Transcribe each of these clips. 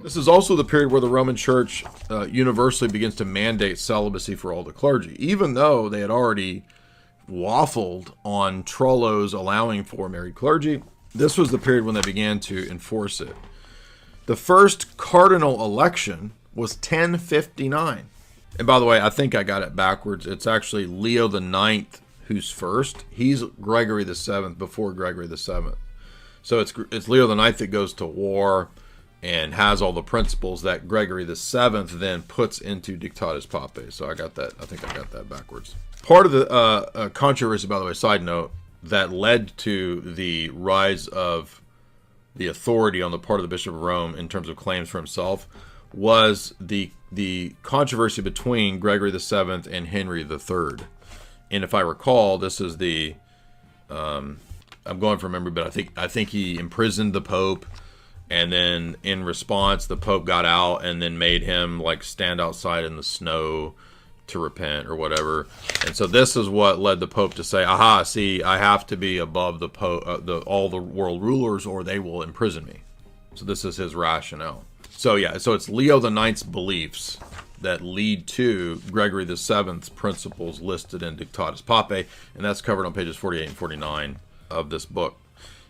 This is also the period where the Roman Church universally begins to mandate celibacy for all the clergy, even though they had already waffled on Trullo's allowing for married clergy. This was the period when they began to enforce it. The first cardinal election was 1059. And by the way, I think I got it backwards. It's actually Leo the Ninth who's first. He's Gregory the Seventh before Gregory the Seventh. So it's Leo the Ninth that goes to war and has all the principles that Gregory the Seventh then puts into Dictatus Papae. So I got that. I think I got that backwards. Part of the controversy, by the way, side note, that led to the rise of the authority on the part of the Bishop of Rome in terms of claims for himself was the controversy between Gregory the Seventh and Henry the Third. And if I recall, this is the I'm going from memory, but I think he imprisoned the Pope. And then in response, the Pope got out and then made him like stand outside in the snow to repent or whatever. And so this is what led the Pope to say, aha, see, I have to be above the Pope, all the world rulers, or they will imprison me. So this is his rationale. So yeah, so it's Leo the Ninth's beliefs that lead to Gregory the Seventh's principles listed in Dictatus Papae, and that's covered on pages 48 and 49 of this book.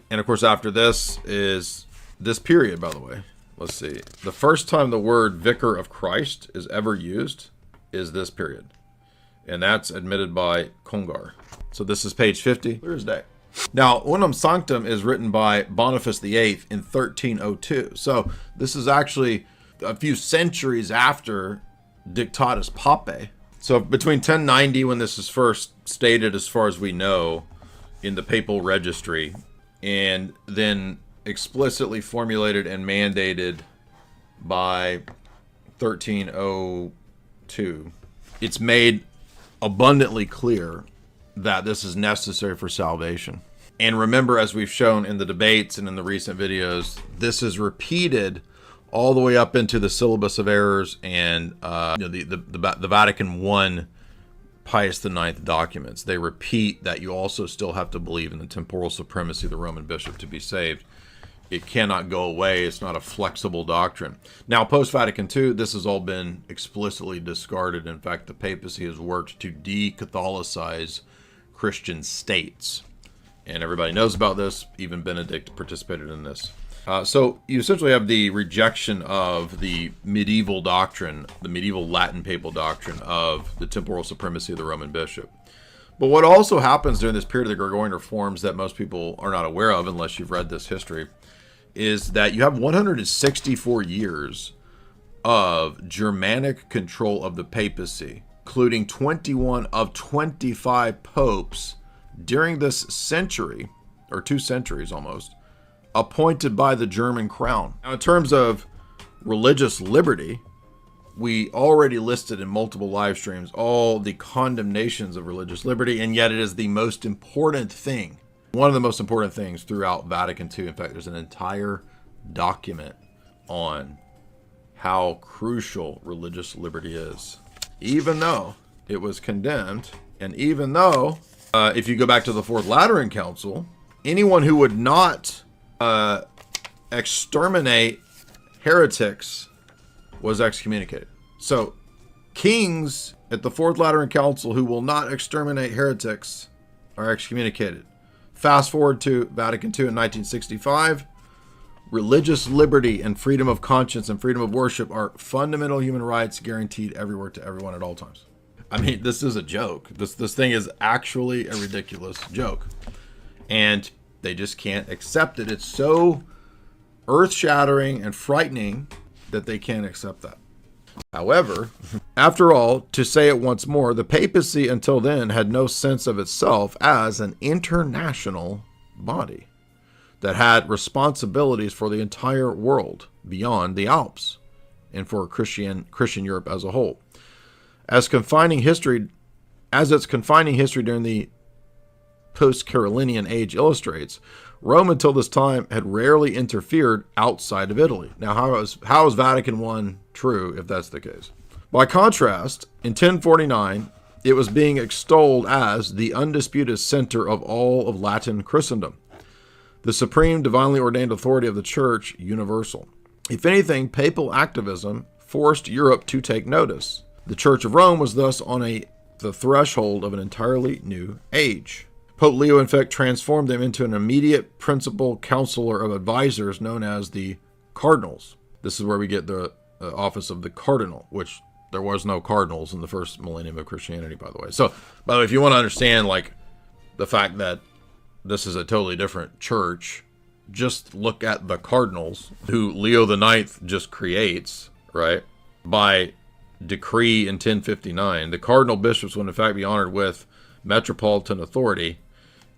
And of course, after this is this period, by the way. Let's see. The first time the word Vicar of Christ is ever used is this period. And that's admitted by Congar. So this is page 50. Clear as day. Now, Unum Sanctum is written by Boniface VIII in 1302. So this is actually a few centuries after Dictatus Papae. So between 1090, when this is first stated as far as we know in the papal registry, and then explicitly formulated and mandated by 1302, it's made abundantly clear that this is necessary for salvation. And remember, as we've shown in the debates and in the recent videos, this is repeated all the way up into the Syllabus of Errors and the Vatican I Pius IX documents. They repeat that you also still have to believe in the temporal supremacy of the Roman bishop to be saved. It cannot go away. It's not a flexible doctrine. Now, post-Vatican II, this has all been explicitly discarded. In fact, the papacy has worked to de-Catholicize Christian states. And everybody knows about this. Even Benedict participated in this. So you essentially have the rejection of the medieval doctrine, the medieval Latin papal doctrine of the temporal supremacy of the Roman bishop. But what also happens during this period of the Gregorian reforms that most people are not aware of unless you've read this history is that you have 164 years of Germanic control of the papacy, including 21 of 25 popes during this century, or 2 centuries almost, appointed by the German crown. Now, in terms of religious liberty, we already listed in multiple live streams all the condemnations of religious liberty, and yet it is the most important thing, one of the most important things throughout Vatican II. In fact, there's an entire document on how crucial religious liberty is, even though it was condemned, and even though, if you go back to the Fourth Lateran Council, anyone who would not exterminate heretics was excommunicated. So kings at the Fourth Lateran Council who will not exterminate heretics are excommunicated. Fast forward to Vatican II in 1965. Religious liberty and freedom of conscience and freedom of worship are fundamental human rights guaranteed everywhere to everyone at all times. I mean, this is a joke. This thing is actually a ridiculous joke. And they just can't accept it. It's so earth-shattering and frightening that they can't accept that. However, after all, to say it once more, the papacy until then had no sense of itself as an international body that had responsibilities for the entire world beyond the Alps and for Christian Europe as a whole. As its confining history during the post-Carolinian age illustrates, Rome until this time had rarely interfered outside of Italy. Now, how is Vatican I true if that's the case? By contrast, in 1049, it was being extolled as the undisputed center of all of Latin Christendom, the supreme divinely ordained authority of the Church, universal. If anything, papal activism forced Europe to take notice. The Church of Rome was thus on the threshold of an entirely new age. Pope Leo, in fact, transformed them into an immediate principal counselor of advisors known as the cardinals. This is where we get the office of the cardinal, which there was no cardinals in the first millennium of Christianity, by the way. So, by the way, if you want to understand, like, the fact that this is a totally different church, just look at the cardinals, who Leo the Ninth just creates, right? By decree in 1059, the cardinal bishops would in fact be honored with metropolitan authority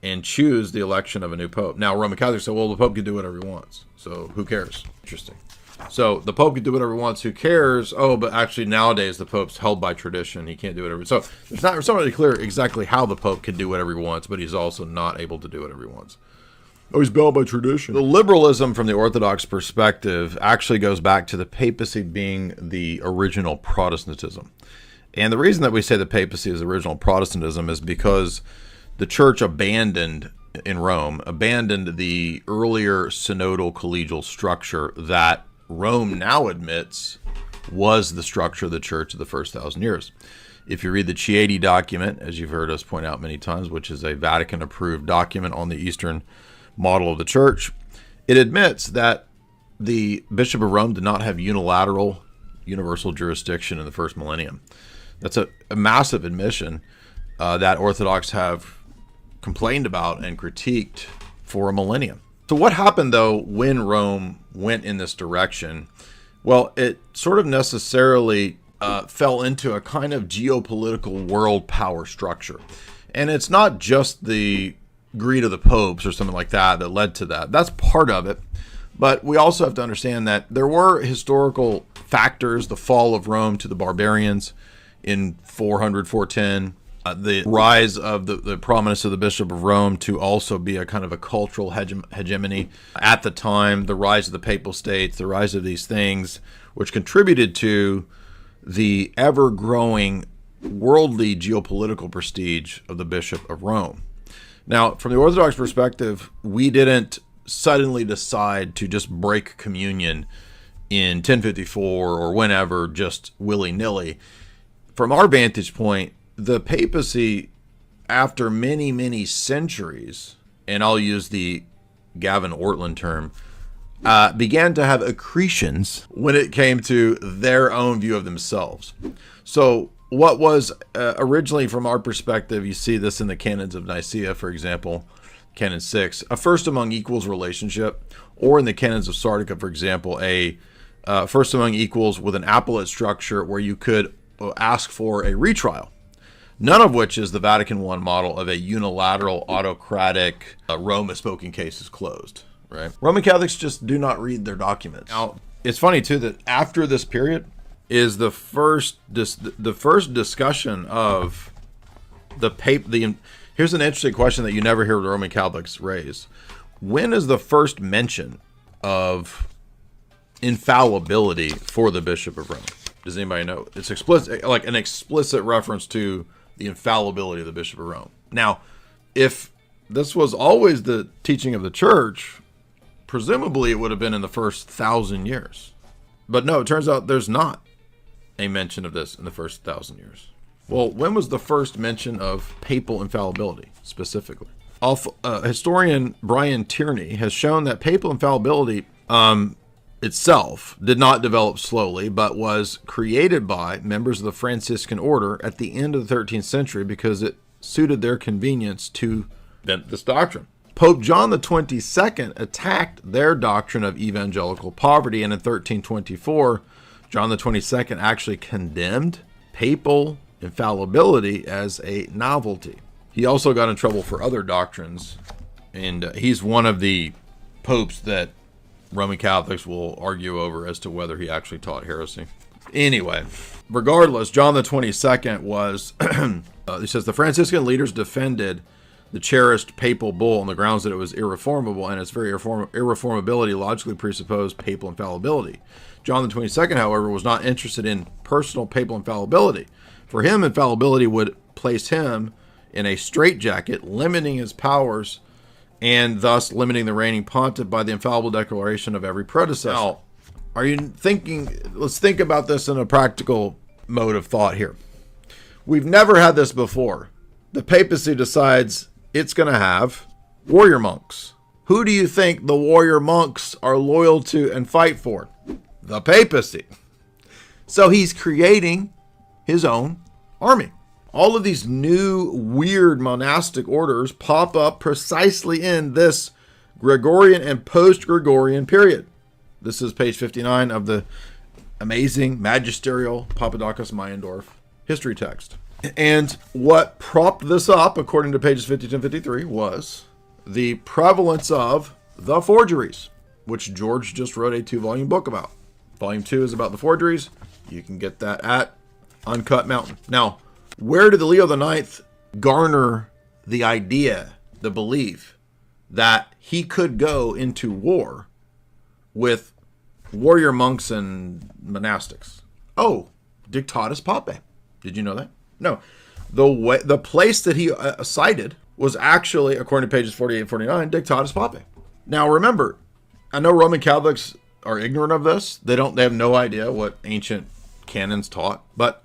and choose the election of a new pope. Now, Roman Catholics say, well, the pope can do whatever he wants, so who cares? Interesting. So the pope can do whatever he wants, who cares? Oh, but actually nowadays the pope's held by tradition. He can't do whatever. So it's not really clear exactly how the pope can do whatever he wants, but he's also not able to do whatever he wants. Oh, he's bound by tradition. The liberalism from the Orthodox perspective actually goes back to the papacy being the original Protestantism. And the reason that we say the papacy is original Protestantism is because the church abandoned the earlier synodal collegial structure that Rome now admits was the structure of the church of the first 1,000 years. If you read the Chieti document, as you've heard us point out many times, which is a Vatican-approved document on the Eastern model of the church, it admits that the Bishop of Rome did not have unilateral, universal jurisdiction in the first millennium. That's a massive admission that Orthodox have complained about and critiqued for a millennium. So what happened, though, when Rome went in this direction? Well, it sort of necessarily fell into a kind of geopolitical world power structure. And it's not just the greed of the popes or something like that that led to that. That's part of it. But we also have to understand that there were historical factors, the fall of Rome to the barbarians in 400, 410, the rise of the prominence of the Bishop of Rome to also be a kind of a cultural hegemony at the time, the rise of the Papal States, the rise of these things, which contributed to the ever-growing worldly geopolitical prestige of the Bishop of Rome. Now, from the Orthodox perspective, we didn't suddenly decide to just break communion in 1054 or whenever, just willy-nilly. From our vantage point, the papacy, after many, many centuries, and I'll use the Gavin Ortland term, began to have accretions when it came to their own view of themselves. So what was originally, from our perspective, you see this in the canons of Nicaea, for example, Canon 6, a first among equals relationship, or in the canons of Sardica, for example, a first among equals with an appellate structure where you could ask for a retrial. None of which is the Vatican I model of a unilateral, autocratic, Rome has spoken case is closed, right? Roman Catholics just do not read their documents. Now, it's funny, too, that after this period is the first discussion of the Pape. Here's an interesting question that you never hear the Roman Catholics raise. When is the first mention of infallibility for the Bishop of Rome? Does anybody know? It's explicit, like an explicit reference to the infallibility of the Bishop of Rome. Now, if this was always the teaching of the church, presumably it would have been in the first 1,000 years. But no, it turns out there's not a mention of this in the first 1,000 years. Well, when was the first mention of papal infallibility, specifically? Historian Brian Tierney has shown that papal infallibility itself did not develop slowly, but was created by members of the Franciscan order at the end of the 13th century because it suited their convenience to this doctrine. Pope John the 22nd attacked their doctrine of evangelical poverty, and in 1324, John the 22nd actually condemned papal infallibility as a novelty. He also got in trouble for other doctrines, and he's one of the popes that Roman Catholics will argue over as to whether he actually taught heresy. Anyway, regardless, John the 22nd was, he says, the Franciscan leaders defended the cherished papal bull on the grounds that it was irreformable, and its very irreformability logically presupposed papal infallibility. John the 22nd, however, was not interested in personal papal infallibility. For him, infallibility would place him in a straitjacket, limiting his powers and thus limiting the reigning pontiff by the infallible declaration of every predecessor. Now, Are you thinking, let's think about this in a practical mode of thought here. We've never had this before. The papacy decides it's going to have warrior monks. Who do you think the warrior monks are loyal to and fight for? The papacy. So he's creating his own army. All of these new weird monastic orders pop up precisely in this Gregorian and post-Gregorian period. This is page 59 of the amazing magisterial Papadakis Meyendorff history text. And what propped this up, according to pages 52 and 53, was the prevalence of the forgeries, which George just wrote a 2-volume book about. Volume 2 is about the forgeries. You can get that at Uncut Mountain. Now, where did the Leo IX garner the idea, the belief, that he could go into war with warrior monks and monastics? Oh, Dictatus Papae. Did you know that? No. The place that he cited was actually, according to pages 48 and 49, Dictatus Papae. Now remember, I know Roman Catholics are ignorant of this. They have no idea what ancient canons taught. But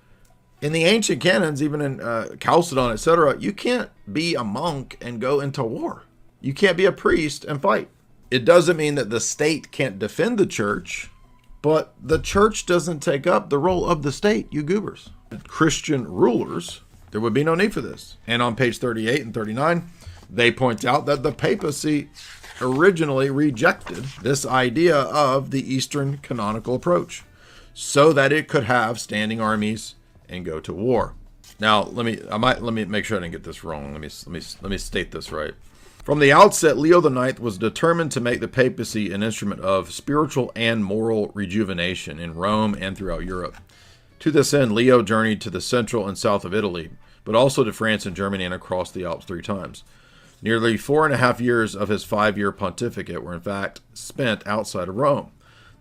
in the ancient canons, even in Chalcedon, etc., you can't be a monk and go into war. You can't be a priest and fight. It doesn't mean that the state can't defend the church, but the church doesn't take up the role of the state, you goobers. Christian rulers, there would be no need for this. And on page 38 and 39, they point out that the papacy originally rejected this idea of the Eastern canonical approach so that it could have standing armies and go to war. Now, let me make sure I didn't get this wrong. Let me state this right. From the outset, Leo IX was determined to make the papacy an instrument of spiritual and moral rejuvenation in Rome and throughout Europe. To this end, Leo journeyed to the central and south of Italy, but also to France and Germany and across the Alps 3 times. Nearly 4.5 years of his 5-year pontificate were in fact spent outside of Rome.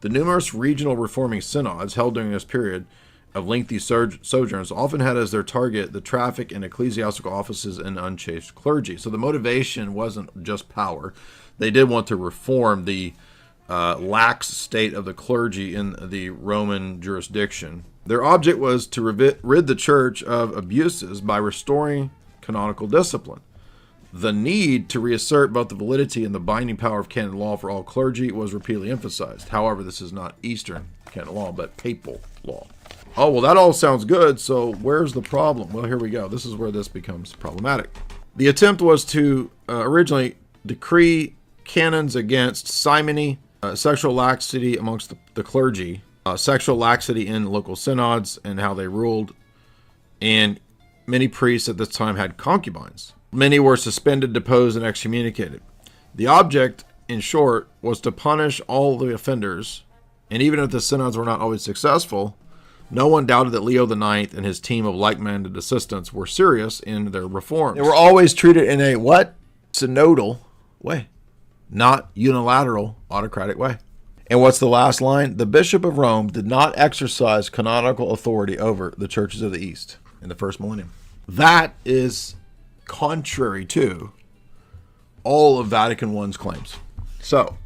The numerous regional reforming synods held during this period of lengthy sojourns often had as their target the traffic in ecclesiastical offices and unchaste clergy. So the motivation wasn't just power. They did want to reform the lax state of the clergy in the Roman jurisdiction. Their object was to rid the church of abuses by restoring canonical discipline. The need to reassert both the validity and the binding power of canon law for all clergy was repeatedly emphasized. However, this is not Eastern canon law, but papal law. Oh, well, that all sounds good, so where's the problem? Well, here we go. This is where this becomes problematic. The attempt was to originally decree canons against simony, sexual laxity amongst the clergy, sexual laxity in local synods and how they ruled, and many priests at this time had concubines. Many were suspended, deposed, and excommunicated. The object, in short, was to punish all the offenders, and even if the synods were not always successful, no one doubted that Leo IX and his team of like-minded assistants were serious in their reforms. They were always treated in a what? Synodal way, not unilateral autocratic way. And what's the last line? The Bishop of Rome did not exercise canonical authority over the churches of the East in the first millennium. That is contrary to all of Vatican I's claims. So,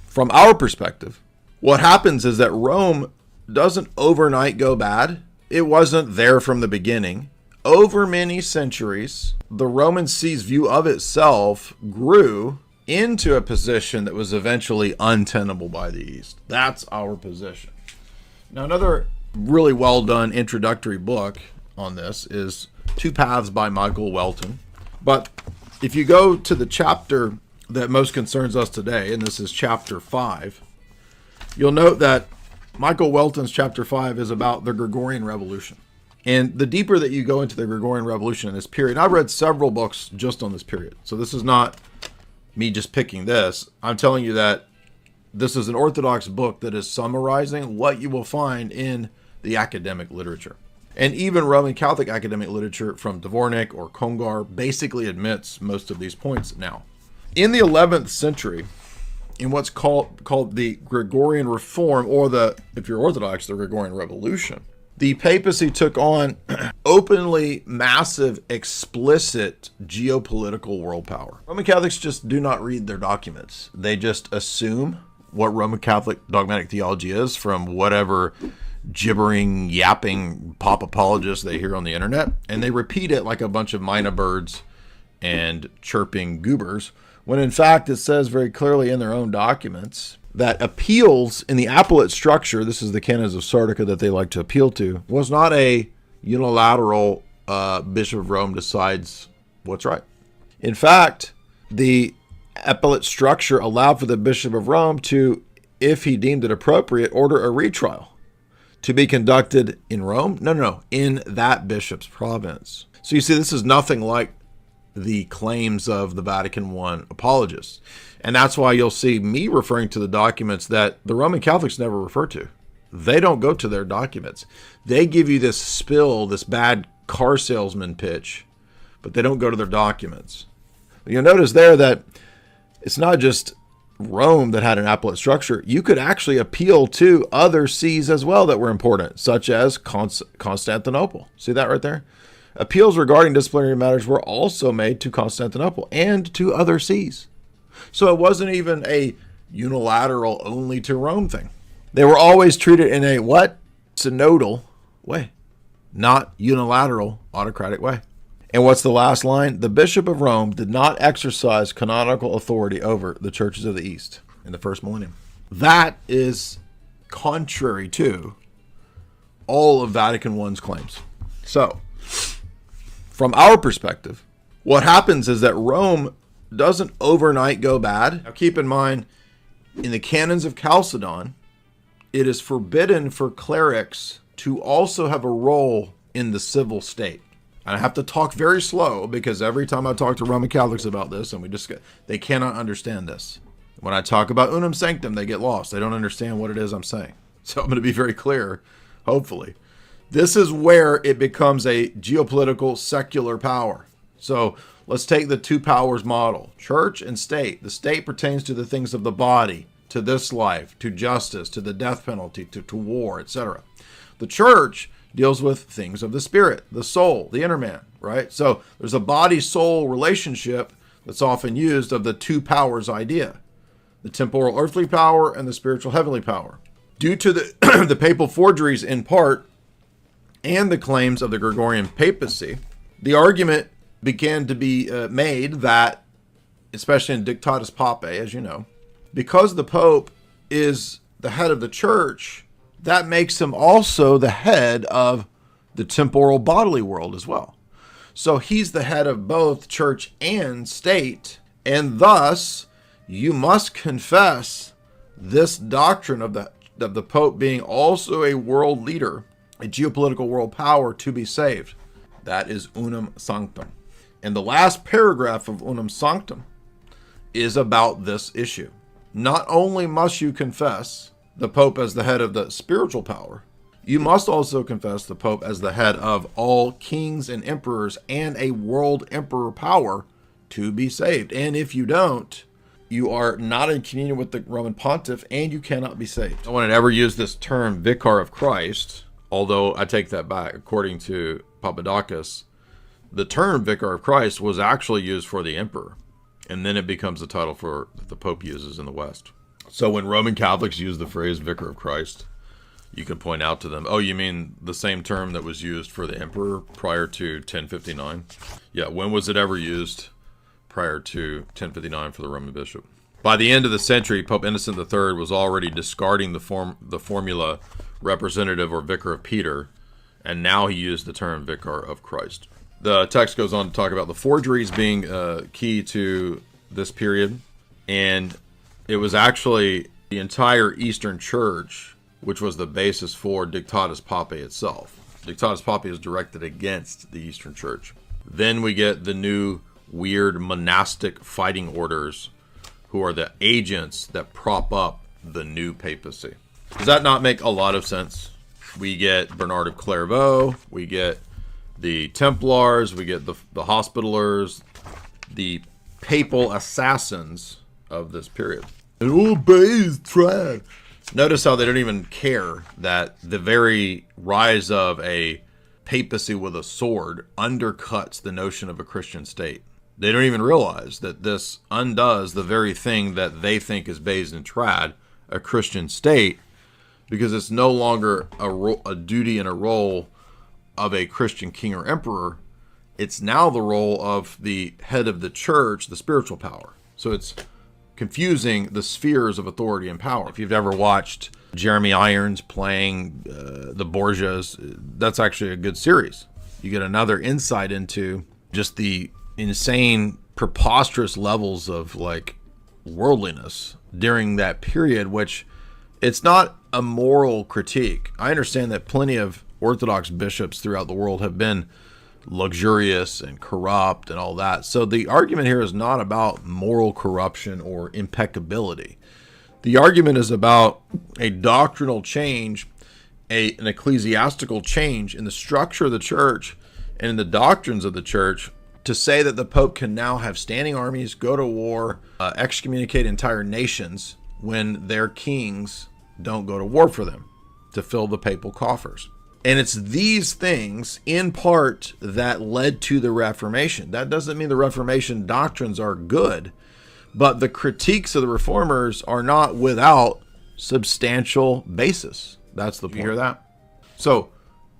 from our perspective, what happens is that Rome doesn't overnight go bad. It wasn't there from the beginning. Over many centuries, the Roman See's view of itself grew into a position that was eventually untenable by the East. That's our position. Now, another really well done introductory book on this is Two Paths by Michael Welton. But if you go to the chapter that most concerns us today, and this is chapter 5, you'll note that Michael Welton's chapter 5 is about the Gregorian Revolution. And the deeper that you go into the Gregorian Revolution in this period, I've read several books just on this period. So this is not me just picking this. I'm telling you that this is an Orthodox book that is summarizing what you will find in the academic literature. And even Roman Catholic academic literature from Dvornik or Congar basically admits most of these points now. In the 11th century, in what's called the Gregorian Reform, or if you're Orthodox, the Gregorian Revolution, the papacy took on openly massive, explicit geopolitical world power. Roman Catholics just do not read their documents. They just assume what Roman Catholic dogmatic theology is from whatever gibbering, yapping pop apologists they hear on the internet, and they repeat it like a bunch of mina birds and chirping goobers, when in fact it says very clearly in their own documents that appeals in the appellate structure, this is the canons of Sardica that they like to appeal to, was not a unilateral Bishop of Rome decides what's right. In fact, the appellate structure allowed for the Bishop of Rome to, if he deemed it appropriate, order a retrial to be conducted in Rome? No, in that bishop's province. So you see, this is nothing like the claims of the Vatican I apologists. And that's why you'll see me referring to the documents that the Roman Catholics never refer to. They don't go to their documents. They give you this spill, this bad car salesman pitch, but they don't go to their documents. You'll notice there that it's not just Rome that had an appellate structure. You could actually appeal to other sees as well that were important, such as Constantinople. See that right there? Appeals regarding disciplinary matters were also made to Constantinople and to other sees. So it wasn't even a unilateral only to Rome thing. They were always treated in a what? Synodal way, not unilateral autocratic way. And what's the last line? The Bishop of Rome did not exercise canonical authority over the churches of the East in the first millennium. That is contrary to all of Vatican I's claims. So, from our perspective, what happens is that Rome doesn't overnight go bad. Now keep in mind, in the canons of Chalcedon, it is forbidden for clerics to also have a role in the civil state. And I have to talk very slow because every time I talk to Roman Catholics about this, and they cannot understand this. When I talk about unum sanctum, they get lost. They don't understand what it is I'm saying. So I'm going to be very clear, hopefully. This is where it becomes a geopolitical secular power. So let's take the two powers model, church and state. The state pertains to the things of the body, to this life, to justice, to the death penalty, to war, etc. The church deals with things of the spirit, the soul, the inner man, right? So there's a body-soul relationship that's often used of the two powers idea, the temporal earthly power and the spiritual heavenly power. Due to the papal forgeries in part and the claims of the Gregorian papacy, the argument began to be made that, especially in Dictatus Papae, as you know, because the Pope is the head of the church, that makes him also the head of the temporal bodily world as well. So he's the head of both church and state, and thus you must confess this doctrine of the Pope being also a world leader, a geopolitical world power to be saved. That is unum sanctum. And the last paragraph of unum sanctum is about this issue. Not only must you confess the Pope as the head of the spiritual power, you must also confess the Pope as the head of all kings and emperors and a world emperor power to be saved. And if you don't, you are not in communion with the Roman pontiff and you cannot be saved. No one had ever used this term vicar of Christ, although I take that back. According to Papadakis, the term vicar of Christ was actually used for the emperor, and then it becomes the title for that the Pope uses in the West. So when Roman Catholics use the phrase vicar of Christ, you can point out to them, oh, you mean the same term that was used for the emperor prior to 1059? Yeah, when was it ever used prior to 1059 for the Roman bishop? By the end of the century, Pope Innocent III was already discarding the formula representative or vicar of Peter, and now he used the term vicar of Christ. The text goes on to talk about the forgeries being key to this period, and it was actually the entire Eastern Church which was the basis for Dictatus Papae itself. Dictatus Papae is directed against the Eastern Church. Then we get the new weird monastic fighting orders who are the agents that prop up the new papacy. Does that not make a lot of sense? We get Bernard of Clairvaux, we get the Templars, we get the Hospitallers, the papal assassins of this period. And all is trash. Notice how they don't even care that the very rise of a papacy with a sword undercuts the notion of a Christian state. They don't even realize that this undoes the very thing that they think is based in trad, a Christian state, because it's no longer a duty and a role of a Christian king or emperor. It's now the role of the head of the church, the spiritual power. So it's confusing the spheres of authority and power. If you've ever watched Jeremy Irons playing the Borgias, that's actually a good series. You get another insight into just the insane, preposterous levels of like worldliness during that period, which it's not a moral critique. I understand that plenty of Orthodox bishops throughout the world have been luxurious and corrupt and all that. So the argument here is not about moral corruption or impeccability. The argument is about a doctrinal change, an ecclesiastical change in the structure of the church and in the doctrines of the church, to say that the Pope can now have standing armies, go to war, excommunicate entire nations when their kings don't go to war for them to fill the papal coffers. And it's these things, in part, that led to the Reformation. That doesn't mean the Reformation doctrines are good, but the critiques of the Reformers are not without substantial basis. That's the point. You hear that? So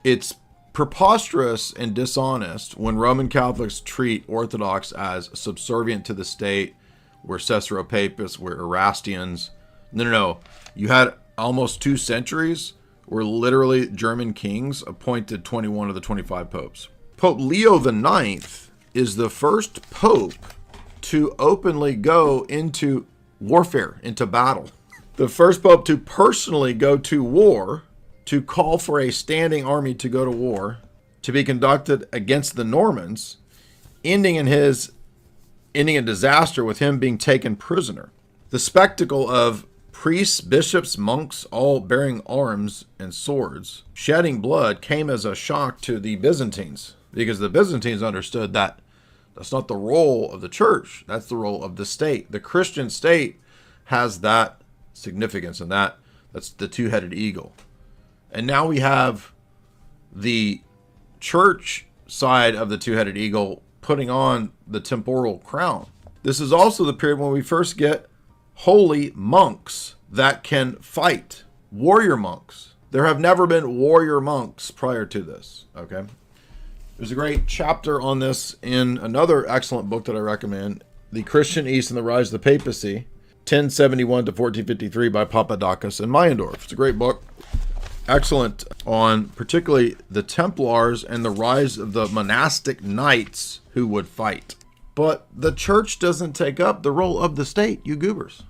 it's preposterous and dishonest when Roman Catholics treat Orthodox as subservient to the state. We're Caesaropapists, we're Erastians. No. You had almost 2 centuries where literally German kings appointed 21 of the 25 popes. Pope Leo IX is the first pope to openly go into warfare, into battle. The first pope to personally go to war, to call for a standing army to go to war, to be conducted against the Normans, ending in disaster with him being taken prisoner. The spectacle of priests, bishops, monks, all bearing arms and swords, shedding blood, came as a shock to the Byzantines, because the Byzantines understood that that's not the role of the church. That's the role of the state. The Christian state has that significance, and that's the two-headed eagle. And now we have the church side of the two-headed eagle putting on the temporal crown. This is also the period when we first get holy monks that can fight, warrior monks. There have never been warrior monks prior to this, okay? There's a great chapter on this in another excellent book that I recommend, The Christian East and the Rise of the Papacy, 1071 to 1453 by Papadakis and Meyendorff. It's a great book. Excellent on particularly the Templars and the rise of the monastic knights who would fight. But the church doesn't take up the role of the state, you goobers.